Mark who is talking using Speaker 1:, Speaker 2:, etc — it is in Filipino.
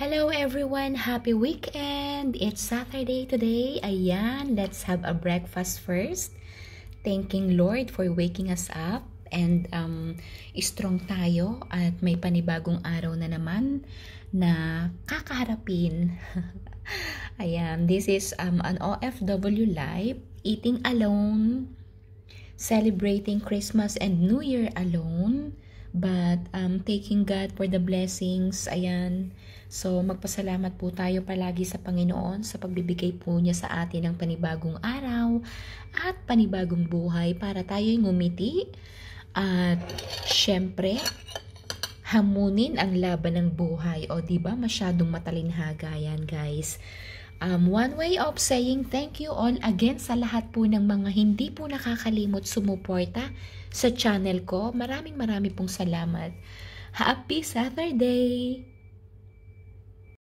Speaker 1: Hello everyone! Happy weekend! It's Saturday today. Ayan, let's have a breakfast first. Thanking Lord for waking us up and strong tayo at may panibagong araw na naman na kakaharapin. Ayan, this is an OFW life, eating alone, celebrating Christmas and New Year alone, but taking God for the blessings. Ayan, so magpasalamat po tayo palagi sa Panginoon sa pagbibigay po niya sa atin ng panibagong araw at panibagong buhay para tayo'y ngumiti at syempre hamunin ang laban ng buhay. O diba, masyadong matalinhaga yan, guys. One way of saying thank you all again sa lahat po ng mga hindi po nakakalimot sumuporta sa channel ko. Maraming pong salamat. Happy Saturday!